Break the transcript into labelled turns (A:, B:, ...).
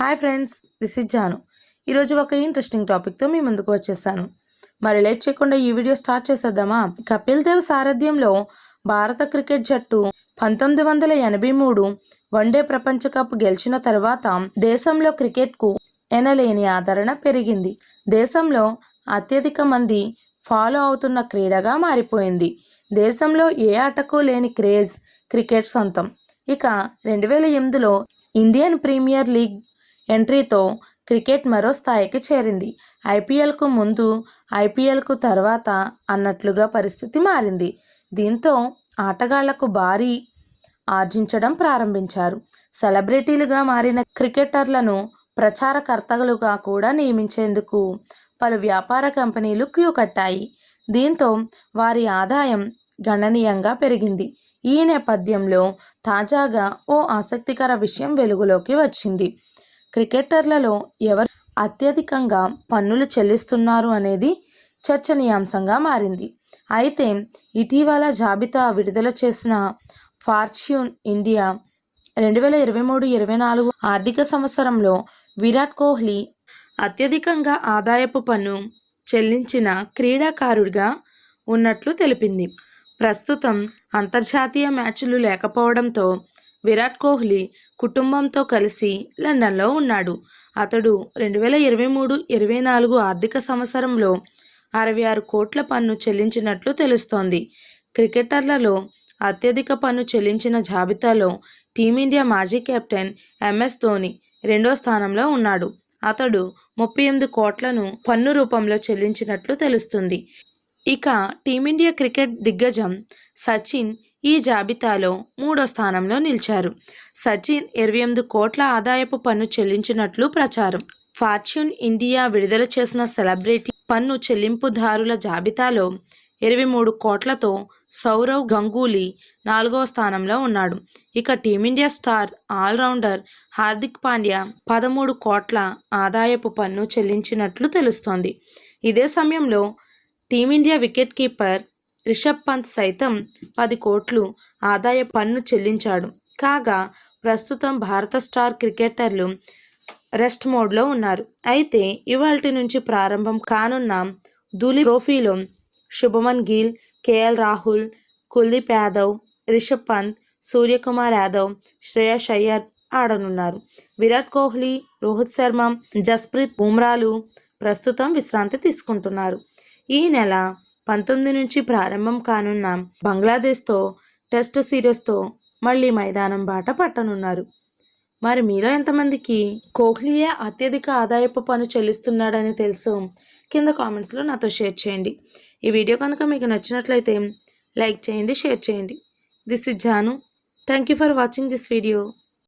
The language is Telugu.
A: Hi friends, this is Janu. ఈరోజు ఒక ఇంట్రెస్టింగ్ టాపిక్తో మీ ముందుకు వచ్చేసాను. మరి లేట్ చేయకుండా ఈ వీడియో స్టార్ట్ చేసేద్దామా? కపిల్ దేవ్ సారథ్యంలో భారత క్రికెట్ జట్టు 1983 వన్డే ప్రపంచ కప్ గెలిచిన తర్వాత దేశంలో క్రికెట్కు ఎనలేని ఆదరణ పెరిగింది. దేశంలో అత్యధిక మంది ఫాలో అవుతున్న క్రీడగా మారిపోయింది. దేశంలో ఏ ఆటకు లేని క్రేజ్ క్రికెట్ సొంతం. ఇక 2008లో ఇండియన్ ప్రీమియర్ లీగ్ ఎంట్రీతో క్రికెట్ మరో స్థాయికి చేరింది. ఐపీఎల్కు ముందు, ఐపీఎల్కు తర్వాత అన్నట్లుగా పరిస్థితి మారింది. దీంతో ఆటగాళ్లకు భారీ ఆర్జించడం ప్రారంభించారు. సెలబ్రిటీలుగా మారిన క్రికెటర్లను ప్రచారకర్తలుగా కూడా నియమించేందుకు పలు వ్యాపార కంపెనీలు క్యూ కట్టాయి. దీంతో వారి ఆదాయం గణనీయంగా పెరిగింది. ఈ నేపథ్యంలో తాజాగా ఓ ఆసక్తికర విషయం వెలుగులోకి వచ్చింది. క్రికెటర్లలో ఎవరు అత్యధికంగా పన్నులు చెల్లిస్తున్నారు అనేది చర్చనీయాంశంగా మారింది. అయితే ఇటీవల జాబితా విడుదల చేసిన ఫార్చ్యూన్ ఇండియా 2023-24 ఆర్థిక సంవత్సరంలో విరాట్ కోహ్లీ అత్యధికంగా ఆదాయపు పన్ను చెల్లించిన క్రీడాకారుడిగా ఉన్నట్లు తెలిపింది. ప్రస్తుతం అంతర్జాతీయ మ్యాచ్లు లేకపోవడంతో విరాట్ కోహ్లీ కుటుంబంతో కలిసి లండన్లో ఉన్నాడు. అతడు 2023-24 ఆర్థిక సంవత్సరంలో 66 కోట్ల పన్ను చెల్లించినట్లు తెలుస్తోంది. క్రికెటర్లలో అత్యధిక పన్ను చెల్లించిన జాబితాలో టీమిండియా మాజీ కెప్టెన్ ఎంఎస్ ధోని రెండో స్థానంలో ఉన్నాడు. అతడు 38 కోట్లను పన్ను రూపంలో చెల్లించినట్లు తెలుస్తుంది. ఇక టీమిండియా క్రికెట్ దిగ్గజం సచిన్ ఈ జాబితాలో మూడో స్థానంలో నిలిచారు. సచిన్ 28 కోట్ల ఆదాయపు పన్ను చెల్లించినట్లు ప్రచారం. ఫార్చ్యూన్ ఇండియా విడుదల చేసిన సెలబ్రిటీ పన్ను చెల్లింపుదారుల జాబితాలో 23 కోట్లతో సౌరవ్ గంగూలీ 4వ స్థానంలో ఉన్నాడు. ఇక team India star allrounder Hardik Pandya 13 కోట్ల ఆదాయపు పన్ను చెల్లించినట్లు తెలుస్తోంది. ఇదే సమయంలో team India wicket keeper Rishabh Pant సైతం 10 కోట్లు ఆదాయ పన్ను చెల్లించాడు. కాగా ప్రస్తుతం భారత స్టార్ క్రికెటర్లు రెస్ట్ మోడ్లో ఉన్నారు. అయితే ఇవాల్టి నుంచి ప్రారంభం కానున్న దులీప్ ట్రోఫీలో శుభమన్ గిల్, కేఎల్ రాహుల్, కుల్దీప్ యాదవ్, రిషబ్ పంత్, సూర్యకుమార్ యాదవ్, శ్రేయస్ అయ్యర్ ఆడనున్నారు. విరాట్ కోహ్లీ, రోహిత్ శర్మ, జస్ప్రీత్ బుమ్రాలు ప్రస్తుతం విశ్రాంతి తీసుకుంటున్నారు. ఈ నెల 19 నుంచి ప్రారంభం కానున్న బంగ్లాదేశ్తో టెస్ట్ సిరీస్తో మళ్ళీ మైదానం బాట పట్టనున్నారు. మరి మీలో ఎంతమందికి కోహ్లీయే అత్యధిక ఆదాయపు పన్ను చెల్లిస్తున్నాడని తెలుసు? కింద కామెంట్స్లో నాతో షేర్ చేయండి. ఈ వీడియో కనుక మీకు నచ్చినట్లయితే లైక్ చేయండి, షేర్ చేయండి. This is Janu. Thank you for watching this video.